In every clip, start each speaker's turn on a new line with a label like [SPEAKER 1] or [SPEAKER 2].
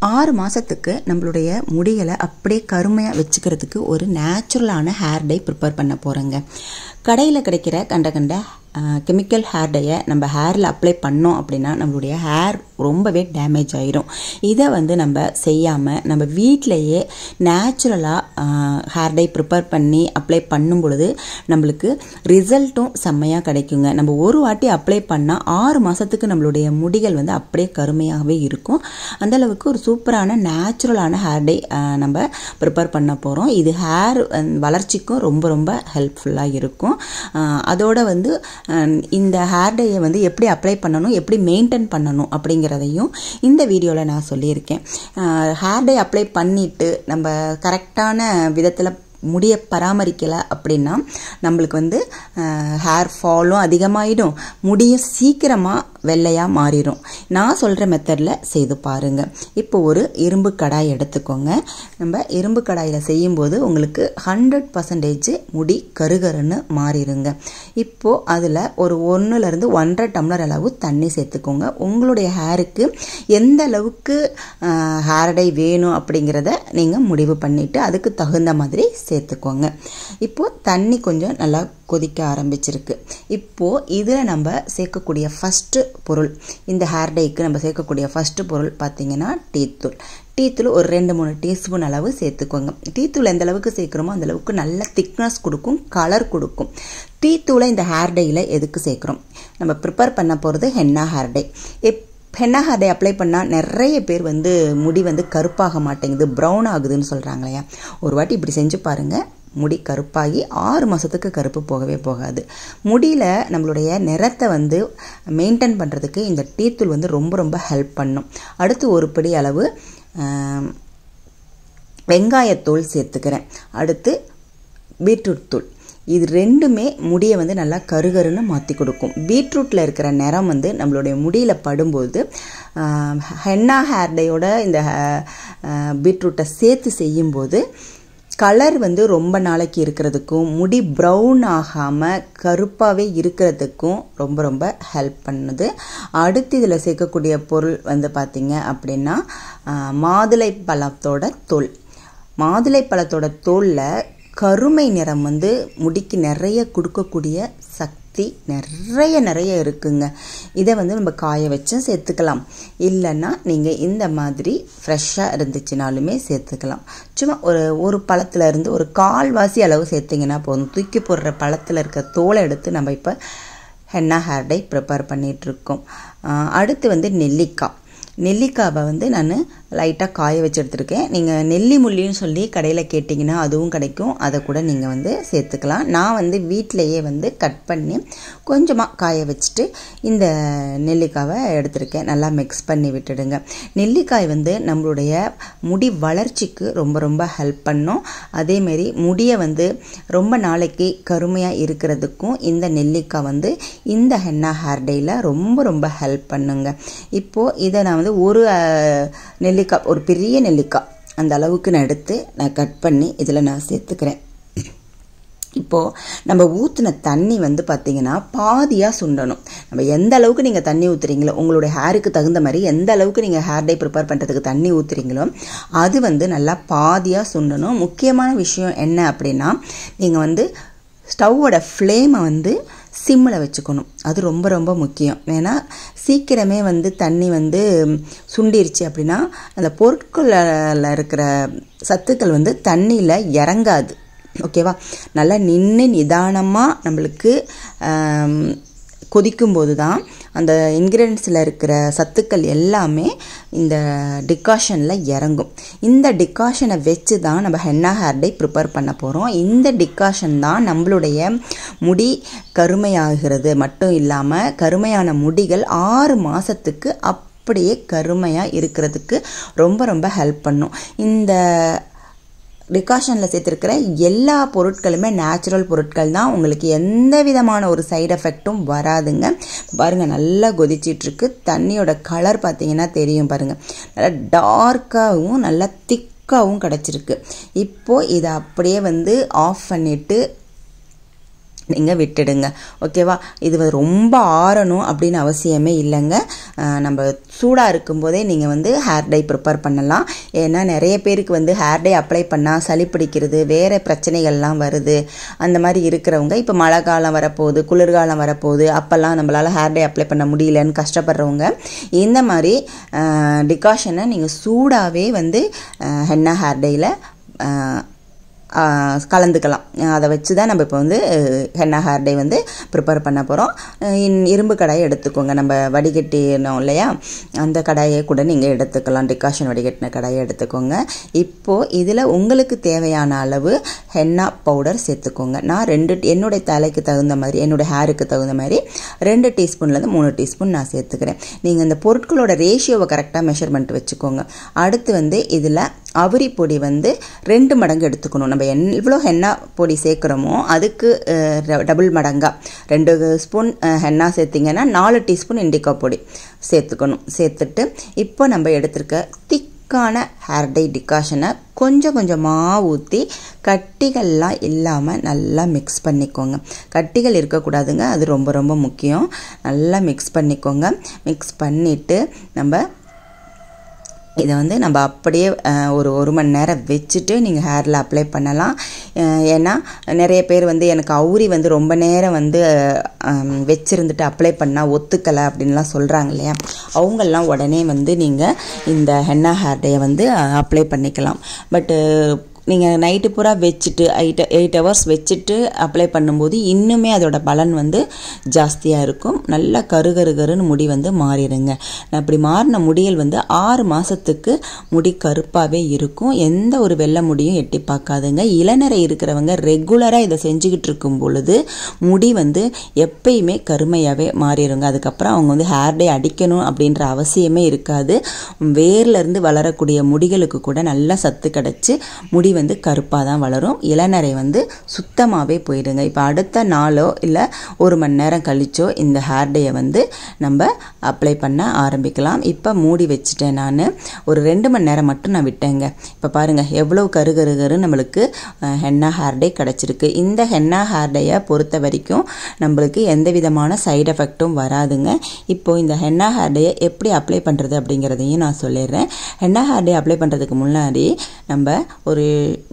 [SPEAKER 1] 6 மாதத்துக்கு நம்மளுடைய முடிகளை அப்படியே கருமையாக வச்சுக்கிறதுக்கு ஒரு நேச்சுரலான ஹேர் டை ப்ரிப்பேர் பண்ண போகிறேங்க. கடையில் கிடைக்கிற கண்ட கெமிக்கல் ஹேர் டையை நம்ம ஹேரில் அப்ளை பண்ணோம் அப்படின்னா நம்மளுடைய ஹேர் ரொம்பவே டேமேஜ் ஆயிரும். இதை நம்ம செய்யாமல் நம்ம வீட்டிலையே நேச்சுரலாக ஹேர் டை ப்ரிப்பேர் பண்ணி அப்ளை பண்ணும் பொழுது நம்மளுக்கு ரிசல்ட்டும் செம்மையாக கிடைக்குங்க. நம்ம ஒரு வாட்டி அப்ளை பண்ணால் 6 மாதத்துக்கு நம்மளுடைய முடிகள் அப்படியே கருமையாகவே இருக்கும். அந்தளவுக்கு ஒரு சூப்பரான நேச்சுரலான ஹேர் டை நம்ம ப்ரிப்பேர் பண்ண போகிறோம். இது ஹேர் வளர்ச்சிக்கும் ரொம்ப ரொம்ப ஹெல்ப்ஃபுல்லாக இருக்கும். அதோட இந்த ஹேர் டையை எப்படி அப்ளை பண்ணணும், எப்படி மெயின்டைன் பண்ணணும் அப்படிங்கிறதையும் இந்த வீடியோவில் நான் சொல்லியிருக்கேன். ஹேர் டை அப்ளை பண்ணிவிட்டு நம்ம கரெக்டான விதத்தில் முடியை பராமரிக்கலை அப்படின்னா நம்மளுக்கு ஹேர் ஃபாலும் அதிகமாகிடும், முடியும் சீக்கிரமாக வெள்ளையாக மாறிடும். நான் சொல்கிற மெத்தடில் செய்து பாருங்கள். இப்போ ஒரு இரும்பு கடாய் எடுத்துக்கோங்க. நம்ம இரும்பு கடாயில் செய்யும்போது உங்களுக்கு 100% முடி கருகருன்னு மாறிடுங்க. இப்போது அதில் ஒரு 1லேருந்து 1.5 டம்ளர் அளவு தண்ணி சேர்த்துக்கோங்க. உங்களுடைய ஹேருக்கு எந்த அளவுக்கு ஹேர் டை வேணும் அப்படிங்கிறத நீங்கள் முடிவு பண்ணிவிட்டு அதுக்கு தகுந்த மாதிரி சேர்த்துக்கோங்க. இப்போது தண்ணி கொஞ்சம் நல்லா கொதிக்க ஆரம்பிச்சிருக்கு. இப்போது இதில் நம்ம சேர்க்கக்கூடிய ஃபஸ்ட்டு பொருள், இந்த ஹேர் டைக்கு நம்ம சேர்க்கக்கூடிய ஃபஸ்ட்டு பொருள் பார்த்திங்கன்னா டீத்தூள் ஒரு 2-3 டீஸ்பூன் அளவு சேர்த்துக்கோங்க. டீத்தூள் எந்த அளவுக்கு சேர்க்குறோமோ அந்த அளவுக்கு நல்ல திக்னஸ் கொடுக்கும், கலர் கொடுக்கும். டீத்தூளை இந்த ஹேர் டையில் எதுக்கு சேர்க்குறோம், நம்ம ப்ரிப்பேர் பண்ண போகிறது henna hair dye. Henna hair dye apply பண்ணால் நிறைய பேர் முடி கருப்பாக மாட்டேங்குது, ப்ரௌன் ஆகுதுன்னு சொல்கிறாங்க இல்லையா. ஒரு வாட்டி இப்படி செஞ்சு பாருங்கள், முடி கருப்பாகி 6 மாதத்துக்கு கருப்பு போகவே போகாது. முடியில் நம்மளுடைய நிறத்தை மெயின்டைன் பண்ணுறதுக்கு இந்த டீத்தூள் ரொம்ப ரொம்ப ஹெல்ப் பண்ணும். அடுத்து ஒரு படி அளவு வெங்காயத்தூள் சேர்த்துக்கிறேன். அடுத்து பீட்ரூட் தூள். இது ரெண்டுமே முடியை நல்லா கருகருன்னு மாற்றி கொடுக்கும். பீட்ரூட்டில் இருக்கிற நிறம் நம்மளுடைய முடியில் படும்போது ஹென்னா ஹேர் டையோட இந்த பீட்ரூட்டை சேர்த்து செய்யும்போது கலர் ரொம்ப நாளைக்கு இருக்கிறதுக்கும் முடி ப்ரௌன் ஆகாமல் கருப்பாகவே இருக்கிறதுக்கும் ரொம்ப ரொம்ப ஹெல்ப் பண்ணுது. அடுத்து இதில் சேர்க்கக்கூடிய பொருள் பார்த்திங்க அப்படின்னா மாதுளை பழத்தோட தோல். மாதுளை பழத்தோட தோலில் கருமை நிறம் முடிக்கு நிறைய கொடுக்கக்கூடிய சக்தி நிறைய இருக்குங்க. இதை நம்ம காய வச்சும் சேர்த்துக்கலாம், இல்லைன்னா நீங்கள் இந்த மாதிரி ஃப்ரெஷ்ஷாக இருந்துச்சுனாலுமே சேர்த்துக்கலாம். சும்மா ஒரு பழத்தில் இருந்து ஒரு 1/4 அளவு சேர்த்திங்கன்னா போதும். தூக்கி போடுற பழத்தில் இருக்க தோலை எடுத்து நம்ம இப்போ ஹென்னா ஹேர் டை ப்ரிப்பேர் பண்ணிகிட்ருக்கோம். அடுத்து நெல்லிக்காவை நான் லைட்டாக காய வச்சு எடுத்துருக்கேன். நீங்கள் நெல்லி முள்ளின்னு சொல்லி கடையில் கேட்டிங்கன்னா அதுவும் கிடைக்கும், அதை கூட நீங்கள் சேர்த்துக்கலாம். நான் வீட்டிலையே கட் பண்ணி கொஞ்சமாக காய வச்சுட்டு இந்த நெல்லிக்காவை எடுத்துருக்கேன். நல்லா மிக்ஸ் பண்ணி விட்டுடுங்க. நெல்லிக்காய் நம்மளுடைய முடி வளர்ச்சிக்கு ரொம்ப ரொம்ப ஹெல்ப் பண்ணும். அதேமாரி முடியை ரொம்ப நாளைக்கு கருமையாக இருக்கிறதுக்கும் இந்த நெல்லிக்காய் இந்த ஹென்னா ஹேர் டையில் ரொம்ப ரொம்ப ஹெல்ப் பண்ணுங்க. இப்போது இதை நான் ஒரு நெல்லிக்காய், ஒரு பெரிய நெல்லிக்காய் அந்த அளவுக்கு நான் எடுத்து கட் பண்ணி இதில் நான் சேர்த்துக்கிறேன். இப்போது நம்ம ஊற்றின தண்ணி பார்த்திங்கன்னா பாதியாக சுண்டணும். நம்ம எந்த அளவுக்கு நீங்கள் தண்ணி ஊற்றுறீங்களோ, உங்களுடைய ஹேருக்கு தகுந்த மாதிரி எந்த அளவுக்கு நீங்கள் ஹேர் டை ப்ரிப்பேர் பண்ணுறதுக்கு தண்ணி ஊற்றுறீங்களோ அது நல்லா பாதியாக சுண்டணும். முக்கியமான விஷயம் என்ன அப்படின்னா, நீங்கள் ஸ்டவ்வோட ஃப்ளேமை சிம்மில் வச்சுக்கணும். அது ரொம்ப ரொம்ப முக்கியம். ஏன்னா சீக்கிரமே தண்ணி சுண்டிருச்சு அப்படின்னா அந்த பொருட்களில் இருக்கிற சத்துக்கள் தண்ணியில் இறங்காது. ஓகேவா? நல்லா நின்று நிதானமாக நம்மளுக்கு கொதிக்கும்போது தான் அந்த இன்க்ரீடியன்ஸில் இருக்கிற சத்துக்கள் எல்லாமே இந்த டிகாஷனில் இறங்கும். இந்த டிகாஷனை வச்சு தான் நம்ம ஹென்னா ஹேர் டை ப்ரிப்பேர் பண்ண போகிறோம். இந்த டிகாஷன் தான் நம்மளுடைய முடி கருமையாகிறது மட்டும் இல்லாமல் கருமையான முடிகள் 6 மாதத்துக்கு அப்படியே கருமையாக இருக்கிறதுக்கு ரொம்ப ரொம்ப ஹெல்ப் பண்ணும். இந்த டிகாஷனில் சேர்த்துருக்கிற எல்லா பொருட்களுமே நேச்சுரல் பொருட்கள் தான். உங்களுக்கு எந்த விதமான ஒரு சைடு எஃபெக்டும் வராதுங்க. பாருங்கள், நல்லா கொதிச்சிட்ருக்கு. தண்ணியோட கலர் பார்த்தீங்கன்னா தெரியும் பாருங்கள், நல்லா டார்க்காகவும் நல்லா திக்காகவும் கிடச்சிருக்கு. இப்போது இதை அப்படியே ஆஃப் பண்ணிவிட்டு நீங்கள் விட்டுடுங்க. ஓகேவா? இது ரொம்ப ஆறணும் அப்படின்னு அவசியமே இல்லைங்க. நம்ம சூடாக இருக்கும்போதே நீங்கள் வந்து ஹேர் டை ப்ரிப்பேர் பண்ணலாம். ஏன்னா நிறைய பேருக்கு வந்து ஹேர் டை அப்ளை பண்ணால் சளி பிடிக்கிறது, வேறு பிரச்சனைகள்லாம் வருது. அந்த மாதிரி இருக்கிறவங்க இப்போ மழை காலம் வரப்போகுது, குளிர்காலம் வரப்போகுது, அப்போல்லாம் நம்மளால் ஹேர் டை அப்ளை பண்ண முடியலன்னு கஷ்டப்படுறவங்க இந்த மாதிரி டிகாஷனை நீங்கள் சூடாகவே வந்து ஹென்னா ஹேர் டையில் கலந்துக்கலாம். அதை வச்சு தான் நம்ம இப்போ வந்து ஹென்னா ஹேர் டை வந்து ப்ரிப்பேர் பண்ண போகிறோம். இரும்பு கடாயை எடுத்துக்கோங்க. நம்ம வடிகட்டினோம் இல்லையா, அந்த கடாயை கூட நீங்கள் எடுத்துக்கலாம். டிகாஷன் வடிகட்டின கடாயை எடுத்துக்கோங்க. இப்போது இதில் உங்களுக்கு தேவையான அளவு ஹென்னா பவுடர் சேர்த்துக்கோங்க. நான் என்னுடைய தலைக்கு தகுந்த மாதிரி, என்னுடைய ஹேருக்கு தகுந்த மாதிரி 2 டீஸ்பூன்லேருந்து 3 டீஸ்பூன் நான் சேர்த்துக்கிறேன். நீங்கள் இந்த பொருட்களோட ரேஷியோவை கரெக்டாக மெஷர்மெண்ட் வச்சுக்கோங்க. அடுத்து வந்து இதில் அவுரி பொடி வந்து 2 மடங்கு எடுத்துக்கணும். நம்ம எவ்வளோ ஹென்னா பொடி சேர்க்குறோமோ அதுக்கு டபுள் மடங்காக 2 ஸ்பூன் ஹென்னா சேர்த்திங்கன்னா 4 டீஸ்பூன் இண்டிகா பொடி சேர்த்துக்கணும். சேர்த்துட்டு இப்போ நம்ம எடுத்துருக்க திக்கான ஹேர் டை டிகாஷனை கொஞ்சம் கொஞ்சமாக ஊற்றி கட்டிகள்லாம் இல்லாமல் நல்லா மிக்ஸ் பண்ணிக்கோங்க. கட்டிகள் இருக்கக்கூடாதுங்க, அது ரொம்ப ரொம்ப முக்கியம். நல்லா மிக்ஸ் பண்ணிக்கோங்க. மிக்ஸ் பண்ணிவிட்டு இதை வந்து நம்ம அப்படியே ஒரு மணி நேரம் வச்சுட்டு நீங்கள் ஹேரில் அப்ளை பண்ணலாம். ஏன்னா நிறைய பேர் வந்து எனக்கு அவுரி வந்து ரொம்ப நேரம் வந்து வச்சுருந்துட்டு அப்ளை பண்ணால் ஒத்துக்கலை அப்படின்லாம் சொல்கிறாங்க இல்லையா, அவங்கெல்லாம் உடனே வந்து நீங்கள் இந்த ஹென்னா ஹேர் டையை வந்து அப்ளை பண்ணிக்கலாம். பட்டு நீங்கள் நைட்டு பூரா வச்சுட்டு 8 ஹவர்ஸ் வச்சுட்டு அப்ளை பண்ணும்போது இன்னுமே அதோட பலன் வந்து ஜாஸ்தியாக இருக்கும். நல்லா கருன்னு முடி வந்து மாறிடுங்க. அப்படி மாறின முடிகள் வந்து 6 மாதத்துக்கு முடி கருப்பாகவே இருக்கும். எந்த ஒரு வெள்ளை முடியும் எட்டி பார்க்காதுங்க. இளநரை இருக்கிறவங்க ரெகுலராக இதை செஞ்சுக்கிட்டு இருக்கும் பொழுது முடி வந்து எப்பயுமே கருமையாகவே மாறிடுங்க. அதுக்கப்புறம் அவங்க வந்து ஹேர் டை அடிக்கணும் அப்படின்ற அவசியமே இருக்காது. வேர்லேருந்து வளரக்கூடிய முடிகளுக்கு கூட நல்லா சத்து கிடச்சி முடி வந்து கருப்பாக தான் வளரும். இளநரை வந்து சுத்தமாகவே போயிடுங்க. இப்போ அடுத்த நாளோ இல்லை 1 மணி நேரம் கழிச்சோ இந்த ஹேர் டையை வந்து நம்ம அப்ளை பண்ண ஆரம்பிக்கலாம். இப்போ மூடி வச்சுட்டேன். நான் ஒரு 2 மணி நேரம் மட்டும் நான் விட்டேங்க. இப்போ பாருங்கள் எவ்வளோ கரு நம்மளுக்கு ஹென்னா ஹேர் டை கிடச்சிருக்கு. இந்த ஹென்னா ஹேர் டையை பொறுத்த வரைக்கும் நம்மளுக்கு எந்த விதமான சைடு எஃபெக்டும் வராதுங்க. இப்போது இந்த ஹென்னா ஹேர் டையை எப்படி அப்ளை பண்ணுறது அப்படிங்கிறதையும் நான் சொல்லிடுறேன். ஹென்னா ஹேர் டை அப்ளை பண்ணுறதுக்கு முன்னாடி நம்ம ஒரு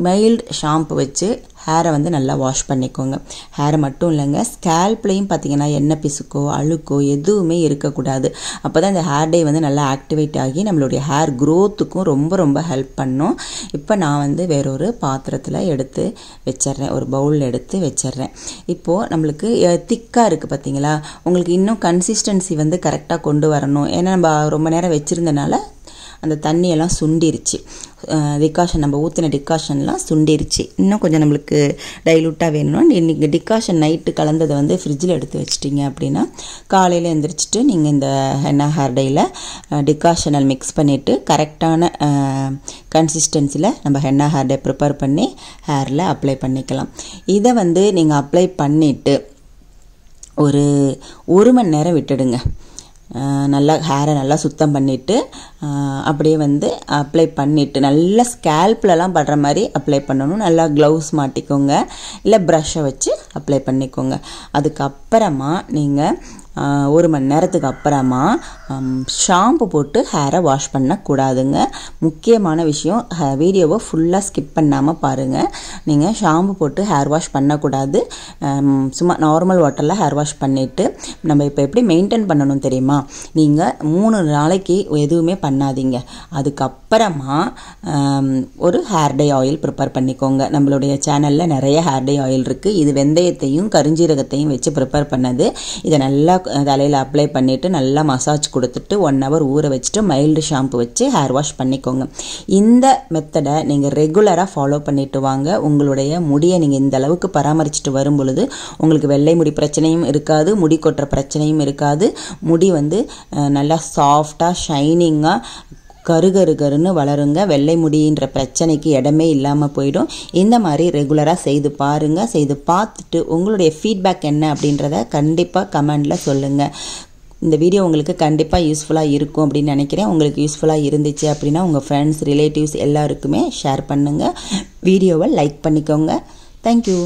[SPEAKER 1] மைல்டு ஷாம்பு வச்சு ஹேரை வந்து நல்லா வாஷ் பண்ணிக்கோங்க. ஹேரை மட்டும் இல்லைங்க, ஸ்கேல்ப்லையும் பார்த்தீங்கன்னா எண்ணெய் பிசுக்கோ அழுக்கோ எதுவுமே இருக்கக்கூடாது. அப்போ தான் இந்த ஹேர் டை வந்து நல்லா ஆக்டிவேட் ஆகி நம்மளுடைய ஹேர் க்ரோத்துக்கும் ரொம்ப ரொம்ப ஹெல்ப் பண்ணும். இப்போ நான் வந்து வேறொரு பாத்திரத்தில் எடுத்து வச்சிட்றேன், ஒரு பவுலில் எடுத்து வச்சிட்றேன். இப்போது நம்மளுக்கு திக்காக இருக்குது பார்த்தீங்களா, உங்களுக்கு இன்னும் கன்சிஸ்டன்சி வந்து கரெக்டாக கொண்டு வரணும். ஏன்னா நம்ம ரொம்ப நேரம் வச்சுருந்தனால அந்த தண்ணியெல்லாம் சுண்டிருச்சு. டிகாஷன் நம்ம ஊற்றின டிகாஷன்லாம் சுண்டிருச்சு. இன்னும் கொஞ்சம் நம்மளுக்கு டைலூட்டாக வேணும்னா இன்றைக்கி டிகாஷன் நைட்டு கலந்ததை வந்து ஃப்ரிட்ஜில் எடுத்து வச்சிட்டிங்க அப்படின்னா காலையில் எழுந்திரிச்சிட்டு நீங்கள் இந்த ஹென்னா ஹேர் டையில் டிகாஷனல் மிக்ஸ் பண்ணிவிட்டு கரெக்டான கன்சிஸ்டன்சியில் நம்ம ஹென்னா ஹேர் டை ப்ரிப்பேர் பண்ணி ஹேரில் அப்ளை பண்ணிக்கலாம். இதை வந்து நீங்கள் அப்ளை பண்ணிவிட்டு ஒரு மணி நேரம் விட்டுடுங்க. நல்லா ஹேரை நல்லா சுத்தம் பண்ணிவிட்டு அப்படியே வந்து அப்ளை பண்ணிவிட்டு நல்லா ஸ்கேல்ப்லலாம் படுற மாதிரி அப்ளை பண்ணணும். நல்லா க்ளவுஸ் மாட்டிக்கோங்க, இல்லை ப்ரஷ்ஷை வச்சு அப்ளை பண்ணிக்கோங்க. அதுக்கப்புறமா நீங்கள் 1 மணி நேரத்துக்கு அப்புறமா ஷாம்பு போட்டு ஹேரை வாஷ் பண்ணக்கூடாதுங்க. முக்கியமான விஷயம், வீடியோவை ஃபுல்லாக ஸ்கிப் பண்ணாமல் பாருங்கள். நீங்கள் ஷாம்பு போட்டு ஹேர் வாஷ் பண்ணக்கூடாது. சும்மா நார்மல் வாட்டரில் ஹேர் வாஷ் பண்ணிவிட்டு நம்ம இப்போ எப்படி மெயின்டைன் பண்ணணும் தெரியுமா, நீங்கள் 3 நாளைக்கு எதுவுமே பண்ணாதீங்க. அதுக்கப்புறமா ஒரு ஹேர் டை ஆயில் ப்ரிப்பேர் பண்ணிக்கோங்க. நம்மளுடைய சேனலில் நிறைய ஹேர் டை ஆயில் இருக்குது. இது வெந்தயத்தையும் கருஞ்சீரகத்தையும் வச்சு ப்ரிப்பேர் பண்ணது. இதை நல்லா தலையில் அப்ளை பண்ணிவிட்டு நல்லா மசாஜ் கொடுத்துட்டு 1 ஹவர் ஊற வச்சுட்டு மைல்டு ஷாம்பு வச்சு ஹேர் வாஷ் பண்ணிக்கோங்க. இந்த மெத்தடை நீங்கள் ரெகுலராக ஃபாலோ பண்ணிட்டு வாங்க. உங்களுடைய முடியை நீங்கள் இந்த அளவுக்கு பராமரிச்சுட்டு வரும் பொழுது உங்களுக்கு வெள்ளை முடி பிரச்சனையும் இருக்காது, முடி கொட்டுற பிரச்சனையும் இருக்காது. முடி வந்து நல்லா சாஃப்டாக ஷைனிங்காக கருன்னு வளருங்க. வெள்ளை முடின்ற பிரச்சனைக்கு இடமே இல்லாமல் போயிடும். இந்த மாதிரி ரெகுலராக செய்து பாருங்கள். செய்து பார்த்துட்டு உங்களுடைய ஃபீட்பேக் என்ன அப்படின்றத கண்டிப்பாக கமெண்டில் சொல்லுங்கள். இந்த வீடியோ உங்களுக்கு கண்டிப்பாக யூஸ்ஃபுல்லாக இருக்கும் அப்படின்னு நினைக்கிறேன். உங்களுக்கு யூஸ்ஃபுல்லாக இருந்துச்சு அப்படின்னா உங்கள் ஃப்ரெண்ட்ஸ் ரிலேட்டிவ்ஸ் எல்லாருக்குமே ஷேர் பண்ணுங்கள். வீடியோவை லைக் பண்ணிக்கோங்க. தேங்க்யூ.